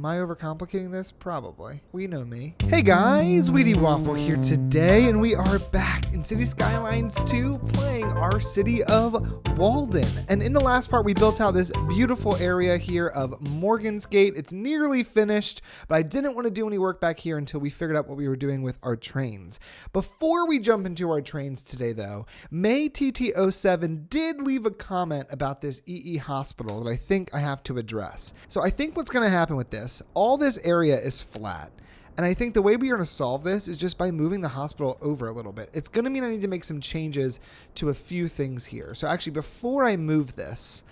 Am I overcomplicating this? Probably. We know me. Hey guys, Wheatywaffle here today, and we are back in City Skylines 2 playing our city of Walden. And in the last part, we built out this beautiful area here of Morgan's Gate. It's nearly finished, but I didn't want to do any work back here until we figured out what we were doing with our trains. Before we jump into our trains today, though, MayTT07 did leave a comment about this EE hospital that I think I have to address. So I think what's going to happen with this, all this area is flat. And I think the way we are going to solve this is just by moving the hospital over a little bit. It's going to mean I need to make some changes to a few things here. So actually, before I move this,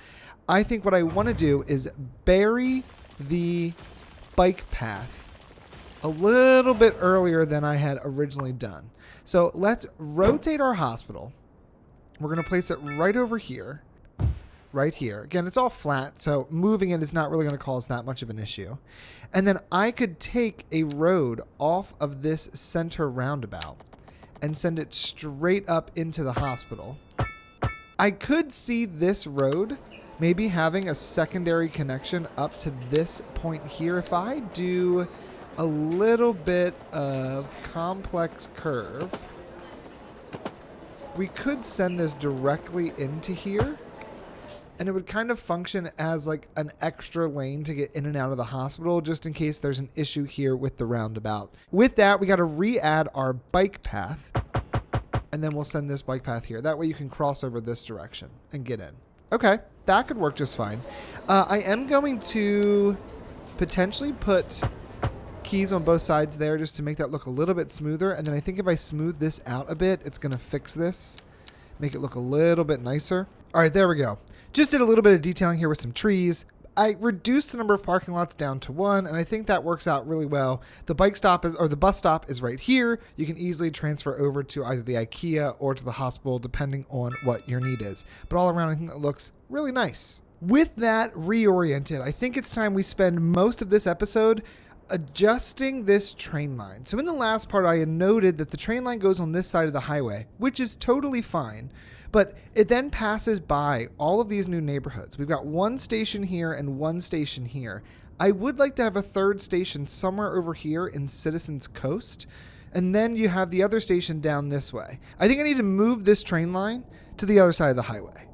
I think what I want to do is bury the bike path a little bit earlier than I had originally done. So let's rotate our hospital. We're going to place it right over here. Right here. Again, it's all flat, so moving it is not really going to cause that much of an issue. And then I could take a road off of this center roundabout and send it straight up into the hospital. I could see this road maybe having a secondary connection up to this point here. If I do a little bit of complex curve, we could send this directly into here. And it would kind of function as like an extra lane to get in and out of the hospital just in case there's an issue here with the roundabout. With that, we got to re-add our bike path. And then we'll send this bike path here. That way you can cross over this direction and get in. Okay, that could work just fine. I am going to potentially put keys on both sides there just to make that look a little bit smoother. And then I think if I smooth this out a bit, it's going to fix this. Make it look a little bit nicer. All right, there we go. Just did a little bit of detailing here with some trees. I reduced the number of parking lots down to 1, and I think that works out really well. The bike stop is, or the bus stop is right here. You can easily transfer over to either the IKEA or to the hospital, depending on what your need is. But all around, I think that looks really nice. With that reoriented, I think it's time we spend most of this episode adjusting this train line. So in the last part, I had noted that the train line goes on this side of the highway, which is totally fine. But it then passes by all of these new neighborhoods. We've got one station here and one station here. I would like to have a third station somewhere over here in Citizens Coast. And then you have the other station down this way. I think I need to move this train line to the other side of the highway.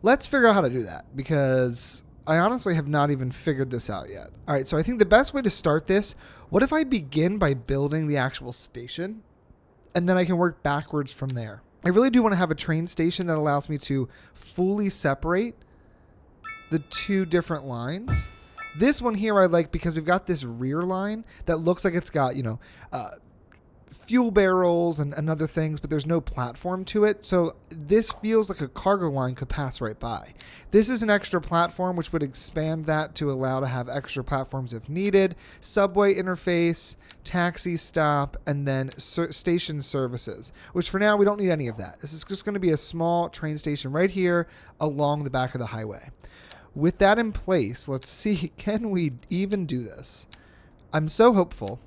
Let's figure out how to do that because I honestly have not even figured this out yet. All right, so I think the best way to start this, what if I begin by building the actual station and then I can work backwards from there? I really do want to have a train station that allows me to fully separate the two different lines. This one here I like because we've got this rear line that looks like it's got, fuel barrels and other things, but there's no platform to it. So this feels like a cargo line could pass right by. This is an extra platform, which would expand that to allow to have extra platforms if needed. Subway interface, taxi stop, and then station services, which for now we don't need any of that. This is just going to be a small train station right here along the back of the highway. With that in place, let's see, can we even do this? I'm so hopeful.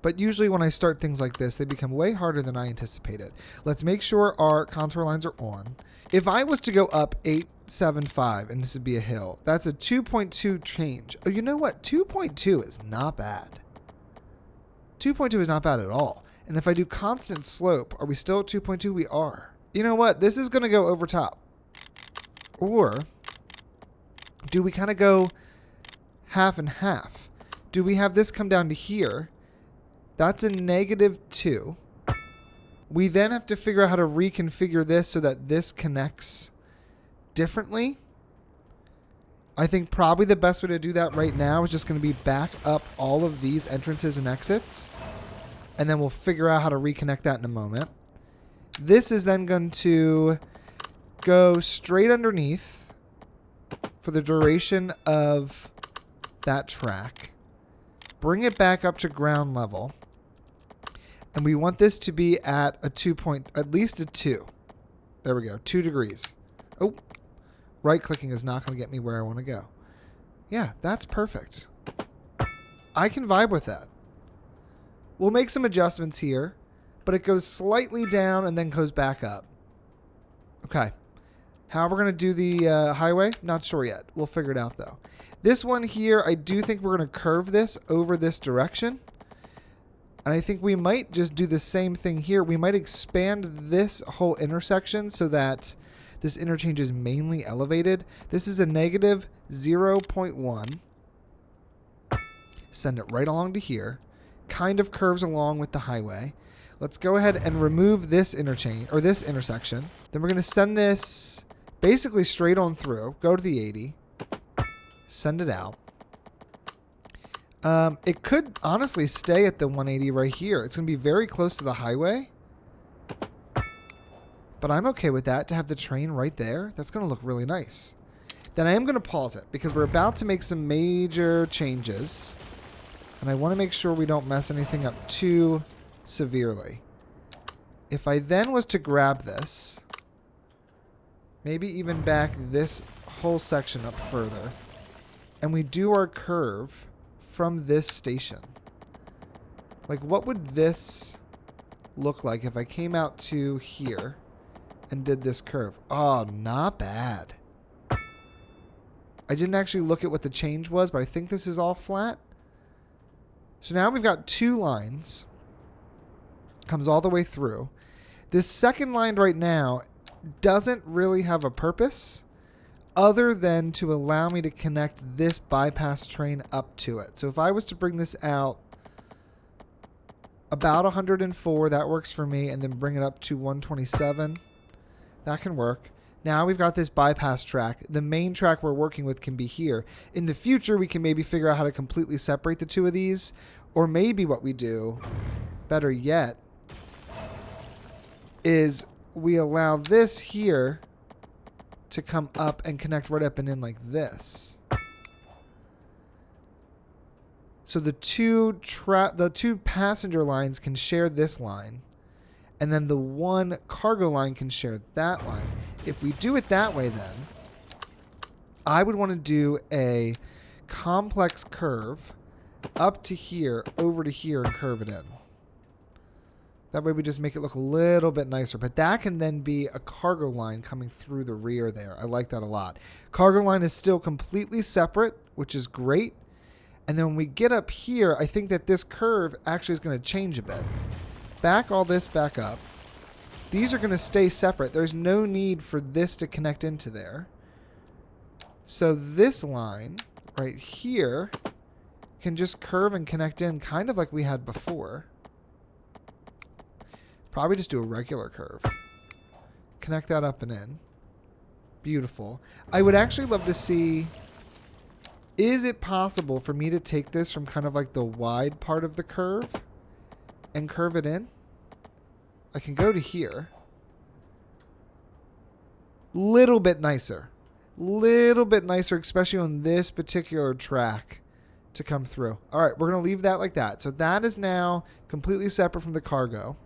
But usually when I start things like this, they become way harder than I anticipated. Let's make sure our contour lines are on. If I was to go up 875, and this would be a hill, that's a 2.2 change. Oh, you know what? 2.2 is not bad. 2.2 is not bad at all. And if I do constant slope, are we still at 2.2? We are. You know what? This is going to go over top. Or do we kind of go half and half? Do we have this come down to here? That's a -2. We then have to figure out how to reconfigure this so that this connects differently. I think probably the best way to do that right now is just going to be back up all of these entrances and exits. And then we'll figure out how to reconnect that in a moment. This is then going to go straight underneath for the duration of that track. Bring it back up to ground level. And we want this to be at a at least a 2. There we go, 2 degrees. Oh, right clicking is not going to get me where I want to go. Yeah, that's perfect. I can vibe with that. We'll make some adjustments here, but it goes slightly down and then goes back up. Okay. How we're going to do the highway? Not sure yet. We'll figure it out, though. This one here, I do think we're going to curve this over this direction. And I think we might just do the same thing here. We might expand this whole intersection so that this interchange is mainly elevated. This is a negative 0.1. Send it right along to here. Kind of curves along with the highway. Let's go ahead and remove this interchange, or this intersection. Then we're going to send this basically straight on through. Go to the 80. Send it out. It could honestly stay at the 180 right here. It's going to be very close to the highway. But I'm okay with that, to have the train right there. That's going to look really nice. Then I am going to pause it because we're about to make some major changes. And I want to make sure we don't mess anything up too severely. If I then was to grab this, maybe even back this whole section up further, and we do our curve from this station. Like, what would this look like if I came out to here and did this curve? Oh, not bad. I didn't actually look at what the change was, but I think this is all flat. So now we've got two lines. Comes all the way through. This second line right now doesn't really have a purpose other than to allow me to connect this bypass train up to it. So if I was to bring this out about 104, that works for me, and then bring it up to 127, that can work. Now we've got this bypass track. The main track we're working with can be here. In the future, we can maybe figure out how to completely separate the two of these, or maybe what we do, better yet, is we allow this here to come up and connect right up and in like this. So the two passenger lines can share this line, and then the one cargo line can share that line. If we do it that way, then I would want to do a complex curve up to here, over to here, and curve it in. That way we just make it look a little bit nicer. But that can then be a cargo line coming through the rear there. I like that a lot. Cargo line is still completely separate, which is great. And then when we get up here, I think that this curve actually is going to change a bit. Back all this back up. These are going to stay separate. There's no need for this to connect into there. So this line right here can just curve and connect in kind of like we had before. Probably just do a regular curve. Connect that up and in. Beautiful. I would actually love to see, is it possible for me to take this from kind of like the wide part of the curve and curve it in? I can go to here. Little bit nicer. Little bit nicer, especially on this particular track to come through. All right, we're going to leave that like that. So that is now completely separate from the cargo.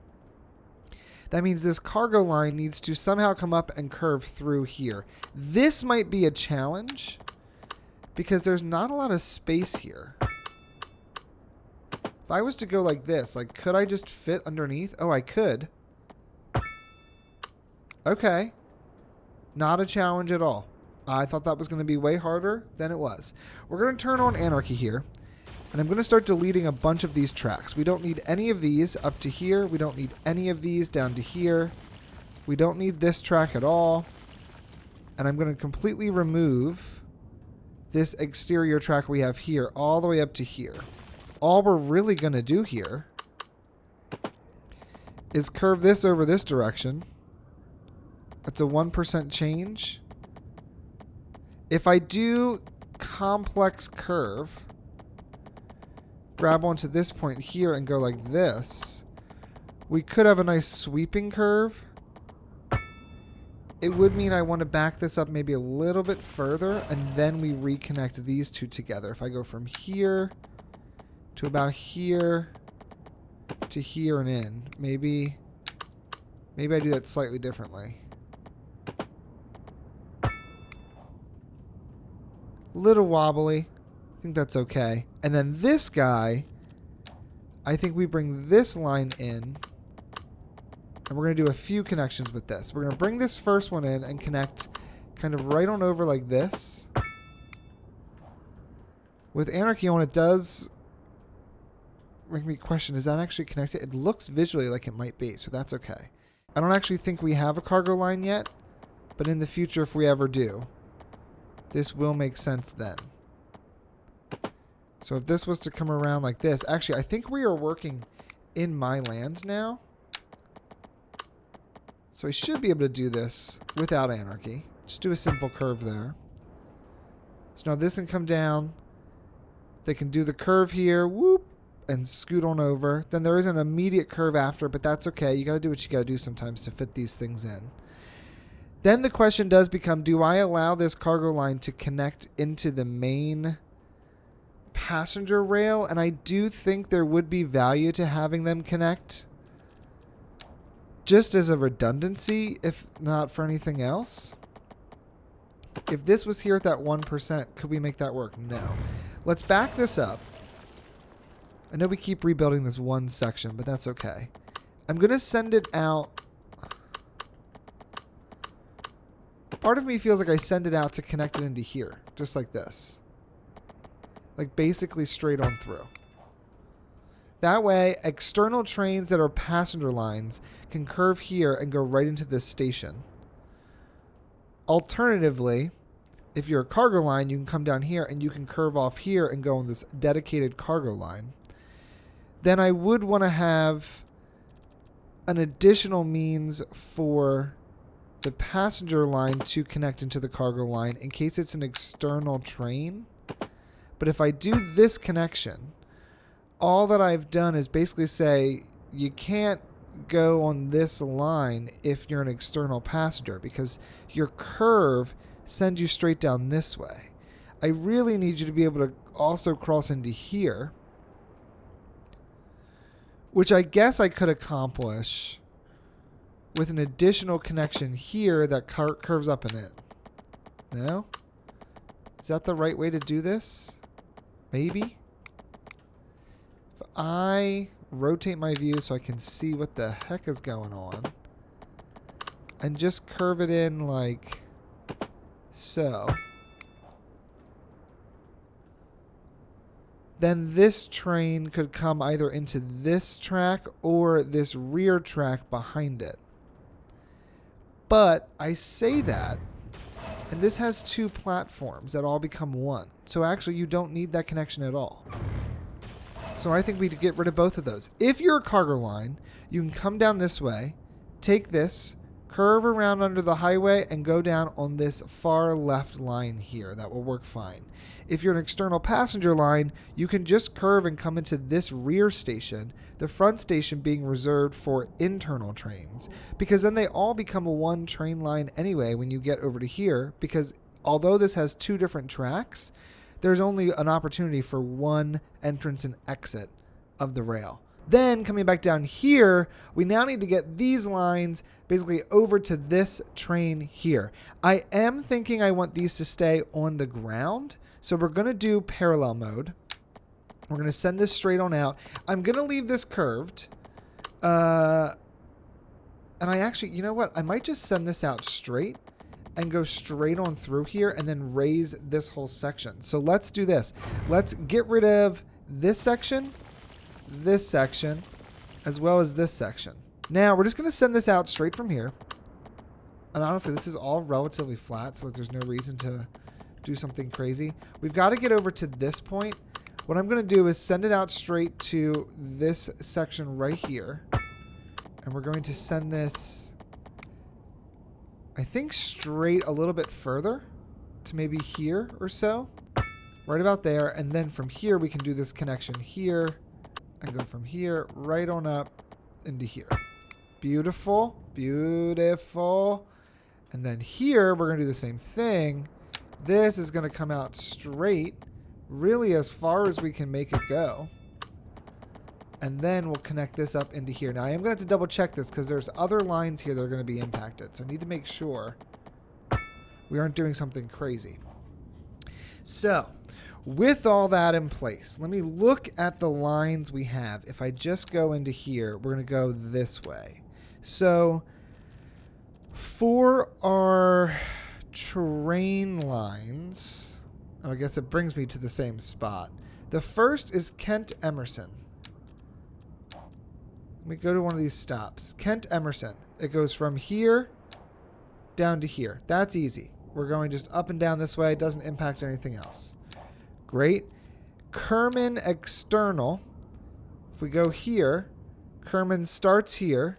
That means this cargo line needs to somehow come up and curve through here. This might be a challenge because there's not a lot of space here. If I was to go like this, like, could I just fit underneath? Oh, I could. Okay. Not a challenge at all. I thought that was going to be way harder than it was. We're going to turn on anarchy here. And I'm going to start deleting a bunch of these tracks. We don't need any of these up to here. We don't need any of these down to here. We don't need this track at all. And I'm going to completely remove this exterior track we have here all the way up to here. All we're really going to do here is curve this over this direction. That's a 1% change. If I do complex curve, grab onto this point here and go like this, we could have a nice sweeping curve. It would mean I want to back this up maybe a little bit further, and then we reconnect these two together. If I go from here to about here to here and in, maybe I do that slightly differently. Little wobbly. I think that's okay. And then this guy, I think we bring this line in, and we're going to do a few connections with this. We're going to bring this first one in and connect kind of right on over like this. With anarchy on, it does make me question, is that actually connected? It looks visually like it might be, so that's okay. I don't actually think we have a cargo line yet, but in the future, if we ever do, this will make sense then. So if this was to come around like this, actually, I think we are working in my land now. So I should be able to do this without anarchy. Just do a simple curve there. So now this can come down. They can do the curve here, whoop, and scoot on over. Then there is an immediate curve after, but that's okay. You got to do what you got to do sometimes to fit these things in. Then the question does become, do I allow this cargo line to connect into the main passenger rail? And I do think there would be value to having them connect, just as a redundancy, if not for anything else. If this was here at that 1%, could we make that work? No. Let's back this up. I know we keep rebuilding this one section, but that's okay. I'm going to send it out. Part of me feels like I send it out to connect it into here, just like this. Like basically straight on through. That way, external trains that are passenger lines can curve here and go right into this station. Alternatively, if you're a cargo line, you can come down here and you can curve off here and go on this dedicated cargo line. Then I would want to have an additional means for the passenger line to connect into the cargo line in case it's an external train. But if I do this connection, all that I've done is basically say you can't go on this line if you're an external passenger because your curve sends you straight down this way. I really need you to be able to also cross into here, which I guess I could accomplish with an additional connection here that curves up in it. No? Is that the right way to do this? Maybe? If I rotate my view so I can see what the heck is going on and just curve it in like so, then this train could come either into this track or this rear track behind it. But I say that, and this has two platforms that all become one. So actually you don't need that connection at all. So I think we could get rid of both of those. If you're a cargo line, you can come down this way, take this, curve around under the highway, and go down on this far left line here. That will work fine. If you're an external passenger line, you can just curve and come into this rear station, the front station being reserved for internal trains, because then they all become a one train line anyway when you get over to here, because although this has two different tracks, there's only an opportunity for one entrance and exit of the rail. Then coming back down here, we now need to get these lines basically over to this train here. I am thinking I want these to stay on the ground. So we're going to do parallel mode. We're going to send this straight on out. I'm going to leave this curved. And I actually, you know what? I might just send this out straight and go straight on through here and then raise this whole section. So let's do this. Let's get rid of this section, as well as this section. Now we're just going to send this out straight from here. And honestly, this is all relatively flat, so there's no reason to do something crazy. We've got to get over to this point. What I'm going to do is send it out straight to this section right here. And we're going to send this, I think, straight a little bit further to maybe here or so. Right about there. And then from here, we can do this connection here and go from here right on up into here. Beautiful. Beautiful. And then here, we're going to do the same thing. This is going to come out straight, really as far as we can make it go. And then we'll connect this up into here. Now, I am going to have to double check this because there's other lines here that are going to be impacted. So I need to make sure we aren't doing something crazy. So, with all that in place, let me look at the lines we have. If I just go into here, we're going to go this way. So, for our train lines, Oh, I guess it brings me to the same spot. The first is Kent Emerson. Let me go to one of these stops. Kent Emerson. It goes from here down to here. That's easy. We're going just up and down this way. It doesn't impact anything else. Great. Kerman External. If we go here, Kerman starts here.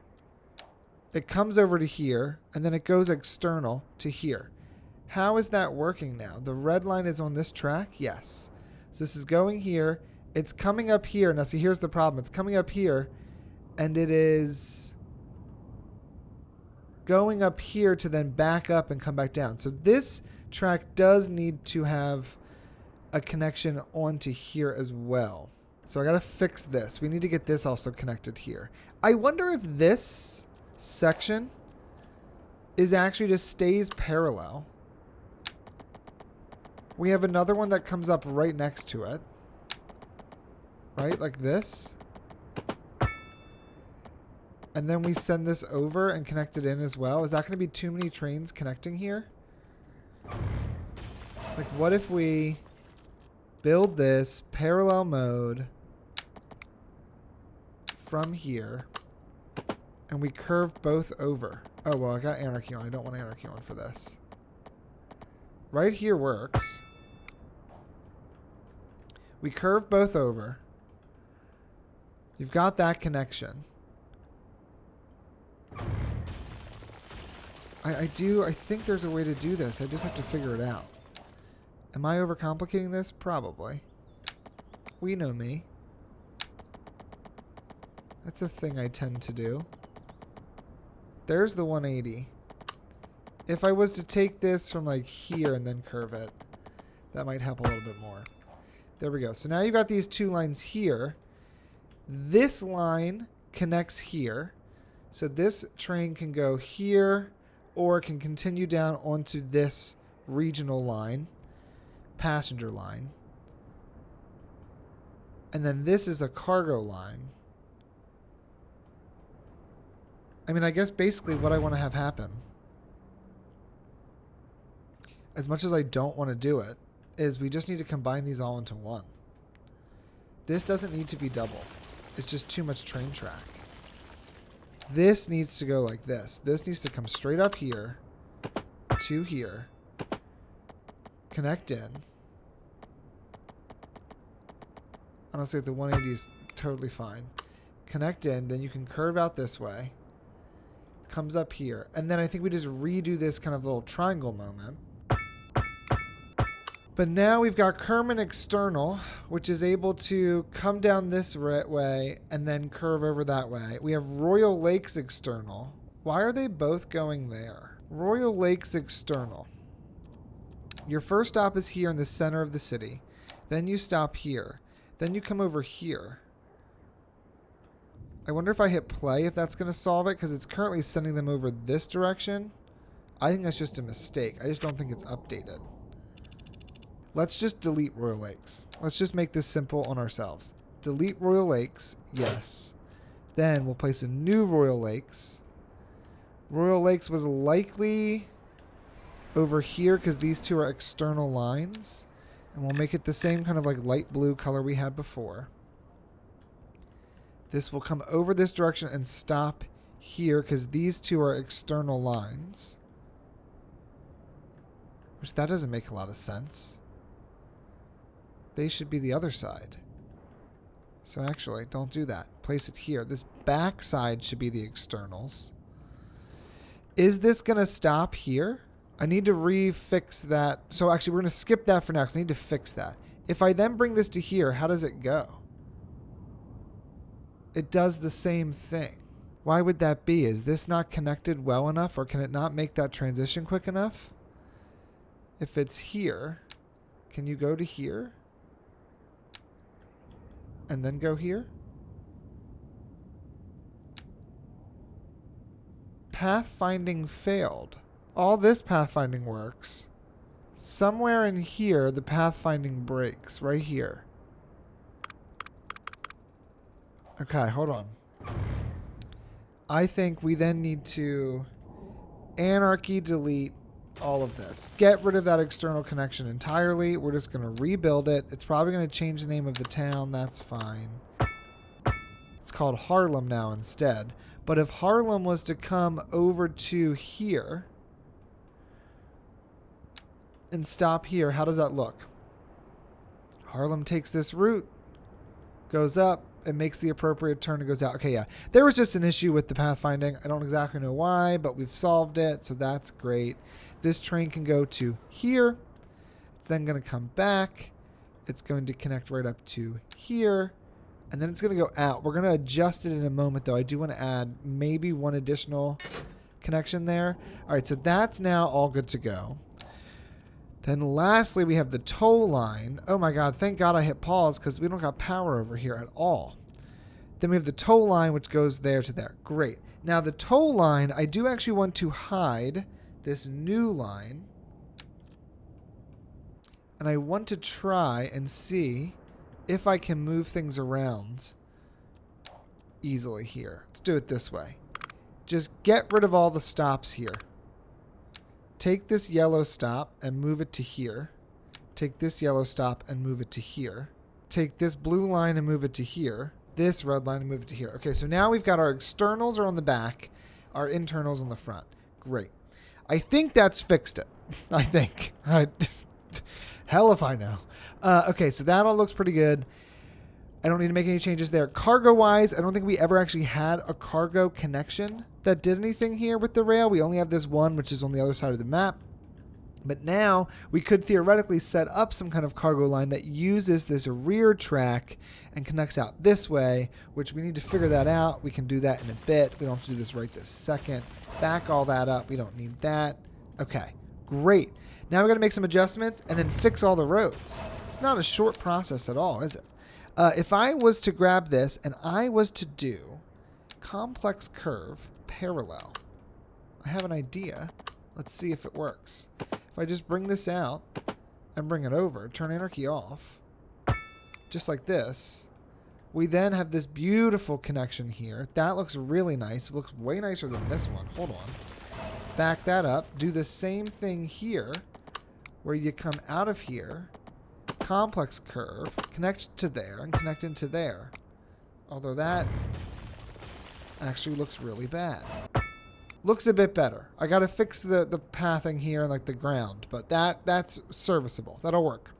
It comes over to here, and then it goes external to here. How is that working now? The red line is on this track? Yes. So this is going here. It's coming up here. Now, see, here's the problem. It's coming up here, and it is going up here to then back up and come back down. So this track does need to have a connection onto here as well. So I got to fix this. We need to get this also connected here. I wonder if this section is actually just stays parallel. We have another one that comes up right next to it. Right? Like this. And then we send this over and connect it in as well. Is that going to be too many trains connecting here? Like, what if we build this parallel mode from here and we curve both over? Oh, well, I got anarchy on. I don't want anarchy on for this. Right here works. We curve both over. You've got that connection. I think there's a way to do this. I just have to figure it out. Am I overcomplicating this? Probably. We know me. That's a thing I tend to do. There's the 180. If I was to take this from like here and then curve it, that might help a little bit more. There we go. So now you've got these two lines here. This line connects here. So this train can go here or it can continue down onto this regional line, passenger line. And then this is a cargo line. I mean, I guess basically what I want to have happen, as much as I don't want to do it, is we just need to combine these all into one. This doesn't need to be double. It's just too much train track. This needs to go like this. This needs to come straight up here to here. Connect in. Honestly, the 180 is totally fine. Connect in, then you can curve out this way. Comes up here. And then I think we just redo this kind of little triangle moment. But now we've got Kerman External, which is able to come down this way and then curve over that way. We have Royal Lakes External. Why are they both going there? Royal Lakes External. Your first stop is here in the center of the city. Then you stop here. Then you come over here. I wonder if I hit play if that's going to solve it, because it's currently sending them over this direction. I think that's just a mistake. I just don't think it's updated. Let's just delete Royal Lakes. Let's just make this simple on ourselves. Delete Royal Lakes. Yes. Then we'll place a new Royal Lakes. Royal Lakes was likely over here because these two are external lines. And we'll make it the same kind of like light blue color we had before. This will come over this direction and stop here because these two are external lines. Which that doesn't make a lot of sense. They should be the other side. So actually, don't do that. Place it here. This back side should be the externals. Is this going to stop here? I need to refix that. So actually, we're going to skip that for now because I need to fix that. If I then bring this to here, how does it go? It does the same thing. Why would that be? Is this not connected well enough, or can it not make that transition quick enough? If it's here, can you go to here? And then go here? Pathfinding failed. All this pathfinding works. Somewhere in here, the pathfinding breaks. Right here. Okay, hold on. I think we then need to anarchy delete all of this. Get rid of that external connection entirely. We're just going to rebuild it. It's probably going to change the name of the town. That's fine. It's called Harlem now instead. But if Harlem was to come over to here and stop here, how does that look? Harlem takes this route, goes up, and makes the appropriate turn and goes out. Okay, yeah. There was just an issue with the pathfinding. I don't exactly know why, but we've solved it, so that's great. This train can go to here. It's then going to come back. It's going to connect right up to here. And then it's going to go out. We're going to adjust it in a moment, though. I do want to add maybe one additional connection there. All right, so that's now all good to go. Then lastly, we have the tow line. Oh my God, thank God I hit pause because we don't got power over here at all. Then we have the tow line, which goes there to there. Great. Now the tow line, I do actually want to hide this new line. And I want to try and see if I can move things around easily here. Let's do it this way. Just get rid of all the stops here. Take this yellow stop and move it to here. Take this yellow stop and move it to here. Take this blue line and move it to here. This red line and move it to here. Okay, so now we've got our externals are on the back, our internals on the front. Great. I think that's fixed it. I think. Hell if I know. Okay, so that all looks pretty good. I don't need to make any changes there. Cargo-wise, I don't think we ever actually had a cargo connection that did anything here with the rail. We only have this one, which is on the other side of the map. But now we could theoretically set up some kind of cargo line that uses this rear track and connects out this way, which we need to figure that out. We can do that in a bit. We don't have to do this right this second. Back all that up. We don't need that. Okay, great. Now we got to make some adjustments and then fix all the roads. It's not a short process at all, is it? If I was to grab this and I was to do complex curve parallel, I have an idea. Let's see if it works. If I just bring this out and bring it over, turn anarchy off, just like this, we then have this beautiful connection here. That looks really nice. It looks way nicer than this one. Hold on. Back that up. Do the same thing here, where you come out of here, complex curve, connect to there, and connect into there. Although that actually looks really bad. Looks a bit better. I got to fix the pathing here and like the ground, but that's serviceable. That'll work.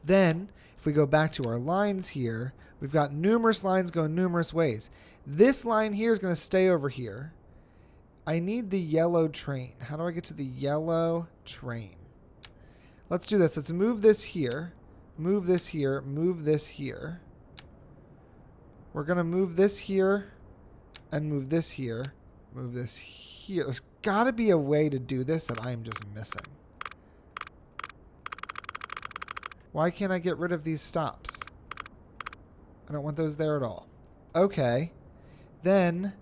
Then, if we go back to our lines here, we've got numerous lines going numerous ways. This line here is going to stay over here. I need the yellow train. How do I get to the yellow train? Let's do this. Let's move this here. Move this here. Move this here. We're going to move this here and move this here. Move this here. There's got to be a way to do this that I am just missing. Why can't I get rid of these stops? I don't want those there at all. Okay. Then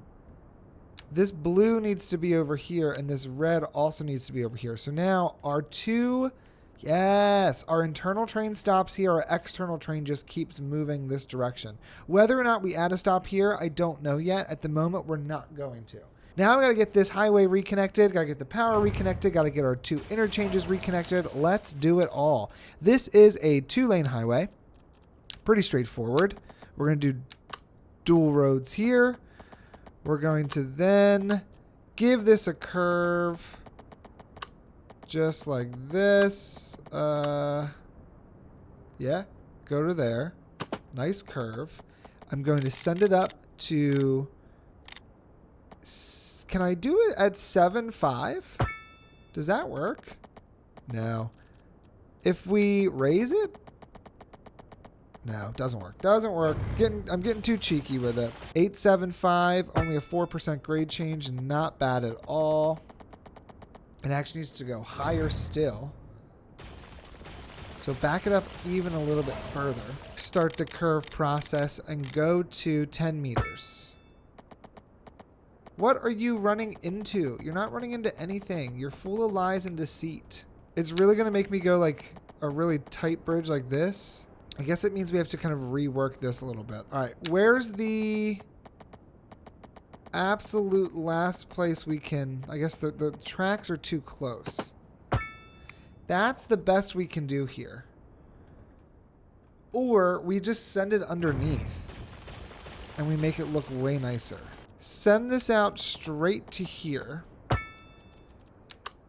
this blue needs to be over here and this red also needs to be over here. So now our two... Yes, our internal train stops here. Our external train just keeps moving this direction. Whether or not we add a stop here, I don't know yet. At the moment, we're not going to. Now I've got to get this highway reconnected. Got to get the power reconnected. Got to get our two interchanges reconnected. Let's do it all. This is a 2-lane highway. Pretty straightforward. We're going to do dual roads here. We're going to then give this a curve. Just like this. Yeah, go to there. Nice curve. I'm going to send it up to... Can I do it at 7.5? Does that work? No. If we raise it? No, doesn't work. Doesn't work. I'm getting too cheeky with it. 8.75, only a 4% grade change. Not bad at all. It actually needs to go higher still. So back it up even a little bit further. Start the curve process and go to 10 meters. What are you running into? You're not running into anything. You're full of lies and deceit. It's really going to make me go like a really tight bridge like this. I guess it means we have to kind of rework this a little bit. All right, where's the... absolute last place we can... I guess the tracks are too close. That's the best we can do here. Or we just send it underneath and we make it look way nicer. Send this out straight to here.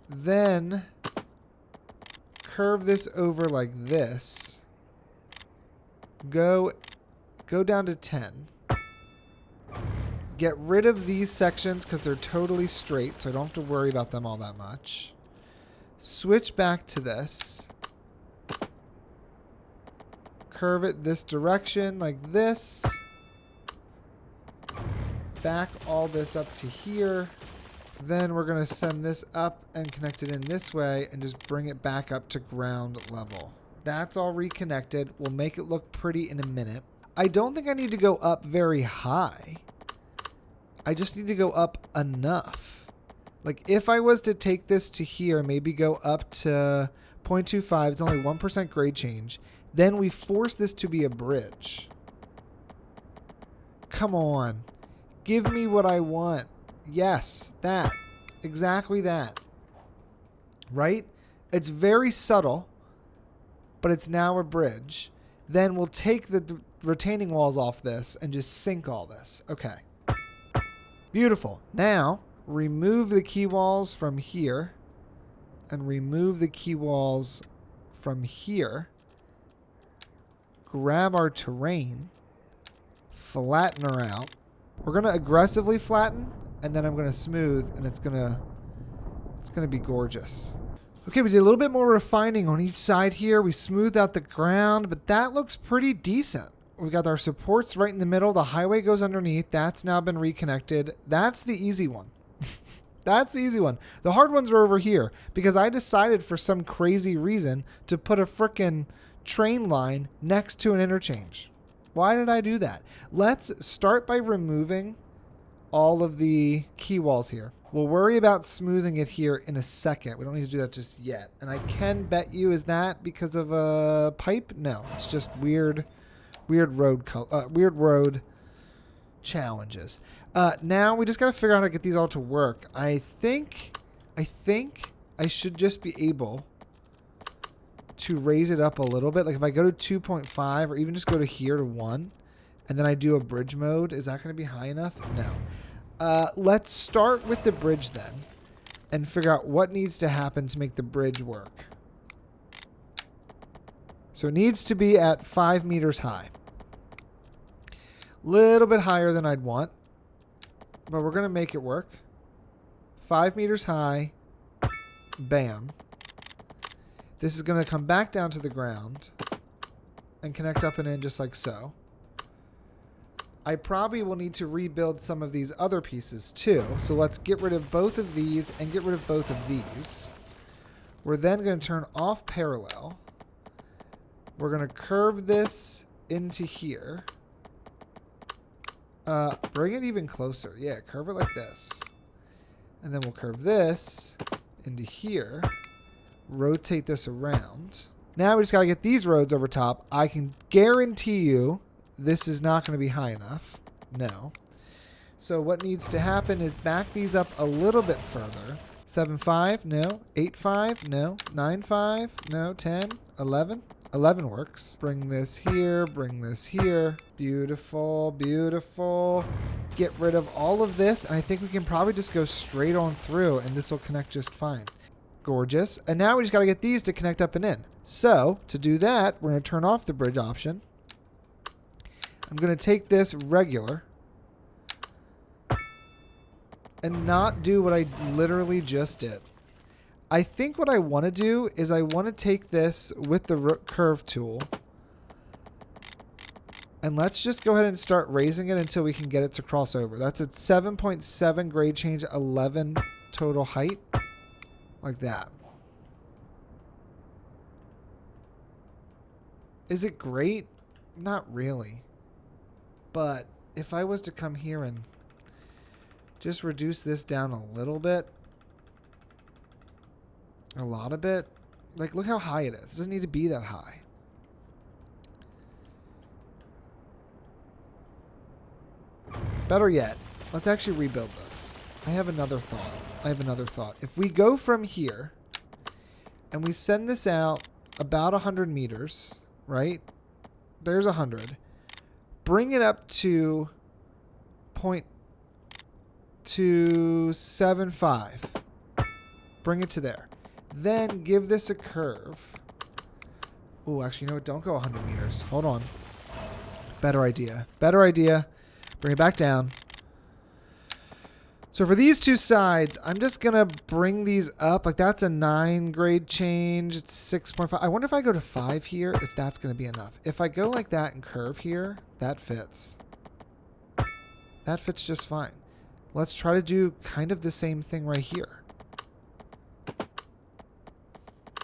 Then curve this over like this. Go down to 10. Get rid of these sections because they're totally straight, so I don't have to worry about them all that much. Switch back to this. Curve it this direction like this. Back all this up to here. Then we're going to send this up and connect it in this way and just bring it back up to ground level. That's all reconnected. We'll make it look pretty in a minute. I don't think I need to go up very high. I just need to go up enough. Like if I was to take this to here, maybe go up to 0.25, it's only 1% grade change. Then we force this to be a bridge. Come on. Give me what I want. Yes, that. Exactly that. Right? It's very subtle, but it's now a bridge. Then we'll take the retaining walls off this and just sink all this. Okay. Beautiful. Now, remove the key walls from here and remove the key walls from here. Grab our terrain, flatten her out. We're going to aggressively flatten, and then I'm going to smooth, and it's going to be gorgeous. Okay, we did a little bit more refining on each side here. We smoothed out the ground, but that looks pretty decent. We've got our supports right in the middle. The highway goes underneath. That's now been reconnected. That's the easy one. That's the easy one. The hard ones are over here because I decided for some crazy reason to put a frickin' train line next to an interchange. Why did I do that? Let's start by removing all of the key walls here. We'll worry about smoothing it here in a second. We don't need to do that just yet. And I can bet you, is that because of a pipe? No, it's just weird road challenges. Now we just got to figure out how to get these all to work. I think I should just be able to raise it up a little bit. Like if I go to 2.5 or even just go to here to 1 and then I do a bridge mode, is that going to be high enough? No. Let's start with the bridge then and figure out what needs to happen to make the bridge work. So it needs to be at 5 meters high. Little bit higher than I'd want, but we're going to make it work. 5 meters high. Bam. This is going to come back down to the ground and connect up and in just like so. I probably will need to rebuild some of these other pieces too. So let's get rid of both of these and get rid of both of these. We're then going to turn off parallel. We're going to curve this into here. Bring it even closer. Yeah, curve it like this. And then we'll curve this into here. Rotate this around. Now we just got to get these roads over top. I can guarantee you this is not going to be high enough. No. So what needs to happen is back these up a little bit further. 7.5, no. 8.5, no. 9.5, no. 10, 11. 11 works. Bring this here, bring this here. Beautiful, beautiful. Get rid of all of this, and I think we can probably just go straight on through, and this will connect just fine. Gorgeous. And now we just got to get these to connect up and in. So, to do that, we're going to turn off the bridge option. I'm going to take this regular and not do what I literally just did. I think what I want to do is I want to take this with the curve tool and let's just go ahead and start raising it until we can get it to cross over. That's at 7.7 grade change, 11 total height, like that. Is it great? Not really. But if I was to come here and just reduce this down a little bit, a lot of it, like look how high it is. It doesn't need to be that high. Better yet, let's actually rebuild this. I have another thought. If we go from here and we send this out about 100 meters, right? There's 100. Bring it up to 0.275. Bring it to there. Then give this a curve. Oh, actually, you know what? Don't go 100 meters. Hold on. Better idea. Bring it back down. So for these two sides, I'm just going to bring these up. Like, that's a 9 grade change. It's 6.5. I wonder if I go to 5 here, if that's going to be enough. If I go like that and curve here, that fits. That fits just fine. Let's try to do kind of the same thing right here.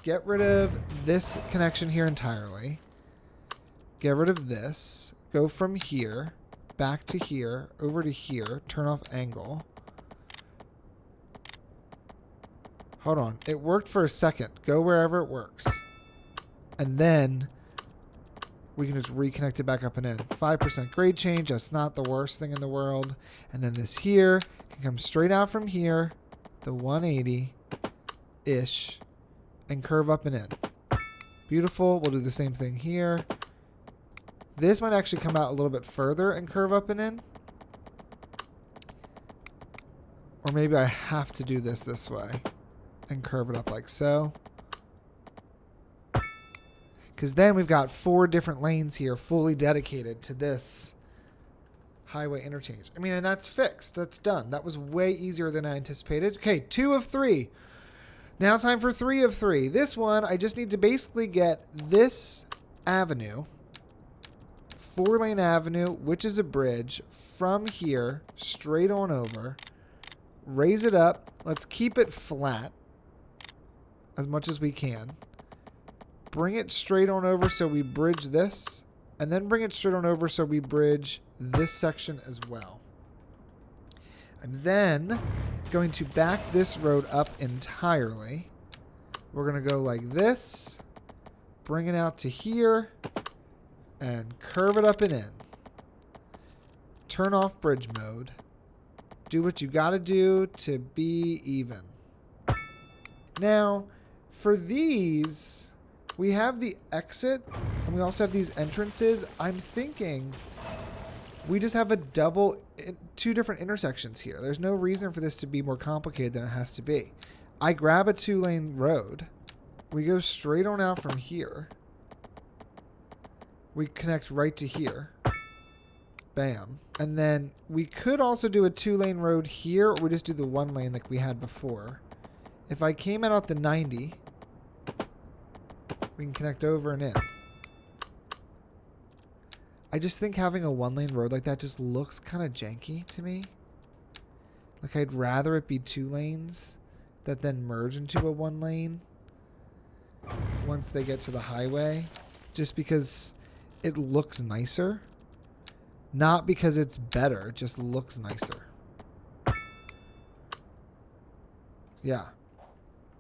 Get rid of this connection here entirely. Get rid of this. Go from here, back to here, over to here. Turn off angle. Hold on. It worked for a second. Go wherever it works. And then we can just reconnect it back up and in. 5% grade change. That's not the worst thing in the world. And then this here can come straight out from here, the 180-ish, and curve up and in. Beautiful. We'll do the same thing here. This might actually come out a little bit further and curve up and in. Or maybe I have to do this way and curve it up like so. Because then we've got 4 different lanes here fully dedicated to this highway interchange. I mean, and that's fixed. That's done. That was way easier than I anticipated. Okay, 2 of 3. Now time for 3 of 3. This one, I just need to basically get this avenue, 4-lane avenue, which is a bridge, from here straight on over. Raise it up. Let's keep it flat as much as we can. Bring it straight on over so we bridge this. And then bring it straight on over so we bridge this section as well. I'm then going to back this road up entirely. We're going to go like this. Bring it out to here. And curve it up and in. Turn off bridge mode. Do what you got to do to be even. Now, for these, we have the exit, and we also have these entrances. I'm thinking we just have two different intersections here. There's no reason for this to be more complicated than it has to be. I grab a 2-lane road. We go straight on out from here. We connect right to here. Bam. And then we could also do a 2-lane road here, or we just do the 1 lane like we had before. If I came out the 90, we can connect over and in. I just think having a 1-lane road like that just looks kind of janky to me. Like, I'd rather it be 2 lanes that then merge into a 1 lane once they get to the highway, just because it looks nicer. Not because it's better, it just looks nicer. Yeah.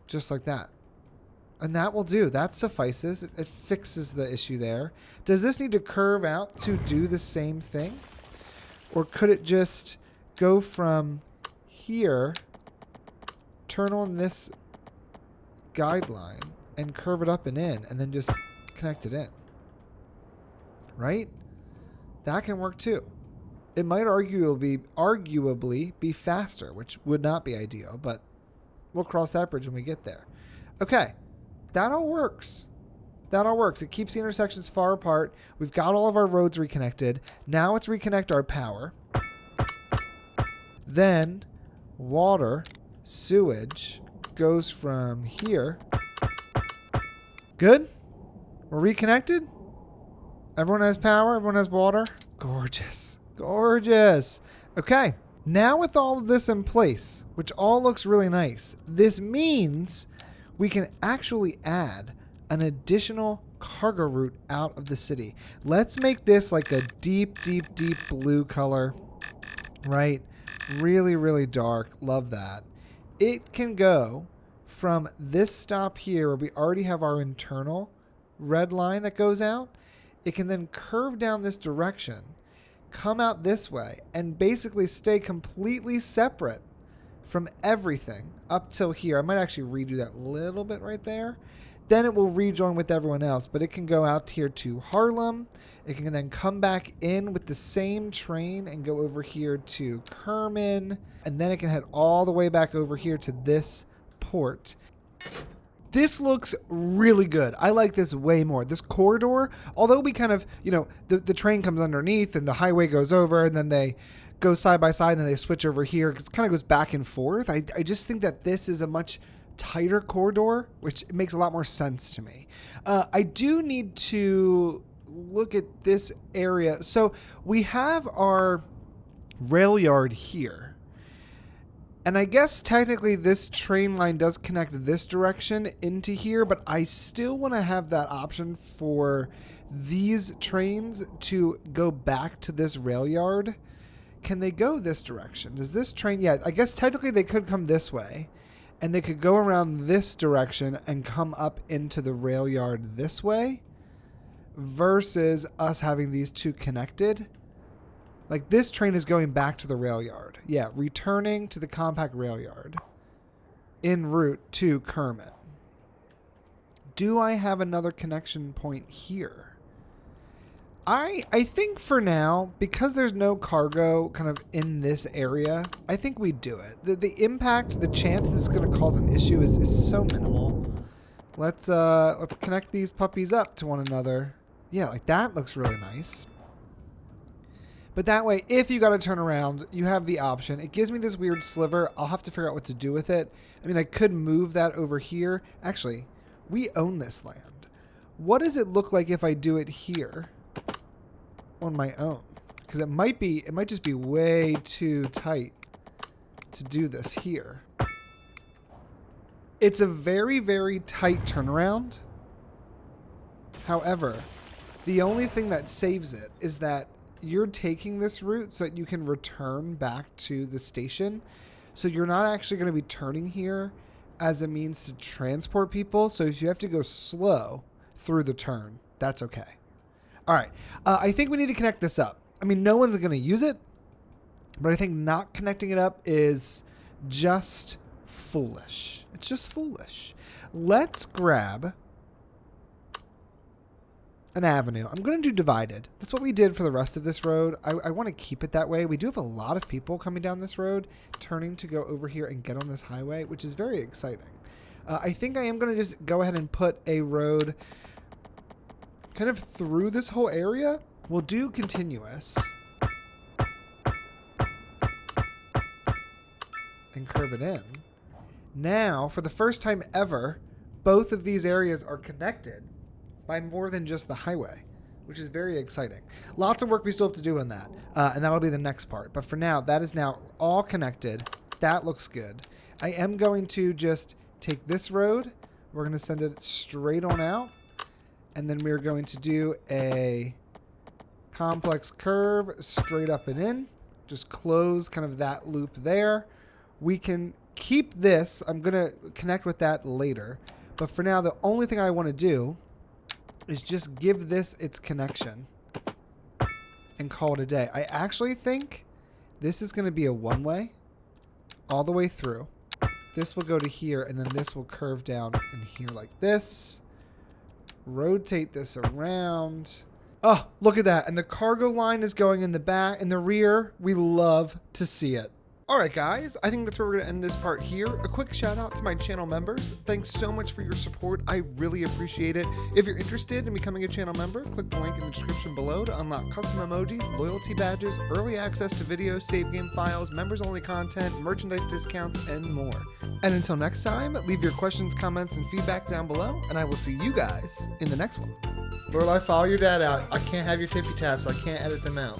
Just like that. And that will do. That suffices. It fixes the issue there. Does this need to curve out to do the same thing? Or could it just go from here, turn on this guideline, and curve it up and in, and then just connect it in? Right? That can work too. It might arguably be faster, which would not be ideal, but we'll cross that bridge when we get there. Okay. That all works. That all works. It keeps the intersections far apart. We've got all of our roads reconnected. Now let's reconnect our power. Then water, sewage goes from here. Good? We're reconnected? Everyone has power? Everyone has water? Gorgeous. Gorgeous. Okay. Now with all of this in place, which all looks really nice, this means we can actually add an additional cargo route out of the city. Let's make this like a deep, deep, deep blue color, right? Really, really dark. Love that. It can go from this stop here where we already have our internal red line that goes out. It can then curve down this direction, come out this way, and basically stay completely separate from everything up till here. I might actually redo that little bit right there. Then it will rejoin with everyone else, but it can go out here to Harlem. It can then come back in with the same train and go over here to Kerman, and then it can head all the way back over here to this port. This looks really good. I like this way more. This corridor, although we kind of, the train comes underneath and the highway goes over, and then they go side by side and then they switch over here. It kind of goes back and forth. I just think that this is a much tighter corridor, which makes a lot more sense to me. I do need to look at this area. So we have our rail yard here. And I guess technically this train line does connect this direction into here, but I still want to have that option for these trains to go back to this rail yard. Can they go this direction? Does this train, yeah, I guess technically they could come this way, and they could go around this direction and come up into the rail yard this way, versus us having these two connected. Like this train is going back to the rail yard. Yeah, returning to the compact rail yard en route to Kerman. Do I have another connection point here? I think for now, because there's no cargo kind of in this area, I think we do it. The impact, the chance this is going to cause an issue is so minimal. Let's connect these puppies up to one another. Yeah, like that looks really nice. But that way, if you got to turn around, you have the option. It gives me this weird sliver. I'll have to figure out what to do with it. I mean, I could move that over here. Actually, we own this land. What does it look like if I do it here on my own? Because it might just be way too tight to do this here. It's a very, very tight turnaround. However, the only thing that saves it is that you're taking this route so that you can return back to the station. So you're not actually going to be turning here as a means to transport people. So if you have to go slow through the turn, that's okay. All right. I think we need to connect this up. I mean, no one's going to use it, but I think not connecting it up is just foolish. It's just foolish. Let's grab an avenue. I'm going to do divided. That's what we did for the rest of this road. I want to keep it that way. We do have a lot of people coming down this road, turning to go over here and get on this highway, which is very exciting. I think I am going to just go ahead and put a road kind of through this whole area. We'll do continuous and curve it in. Now, for the first time ever, both of these areas are connected by more than just the highway, which is very exciting. Lots of work we still have to do on that, and that'll be the next part. But for now, that is now all connected. That looks good. I am going to just take this road. We're going to send it straight on out, and then we're going to do a complex curve straight up and in. Just close kind of that loop there. We can keep this. I'm going to connect with that later. But for now, the only thing I want to do is just give this its connection and call it a day. I actually think this is going to be a one-way all the way through. This will go to here, and then this will curve down in here like this. Rotate this around. Oh, look at that. And the cargo line is going in the back, in the rear. We love to see it. All right, guys, I think that's where we're going to end this part here. A quick shout out to my channel members. Thanks so much for your support. I really appreciate it. If you're interested in becoming a channel member, click the link in the description below to unlock custom emojis, loyalty badges, early access to videos, save game files, members-only content, merchandise discounts, and more. And until next time, leave your questions, comments, and feedback down below, and I will see you guys in the next one. Lord, I follow your dad out. I can't have your tippy taps. I can't edit them out.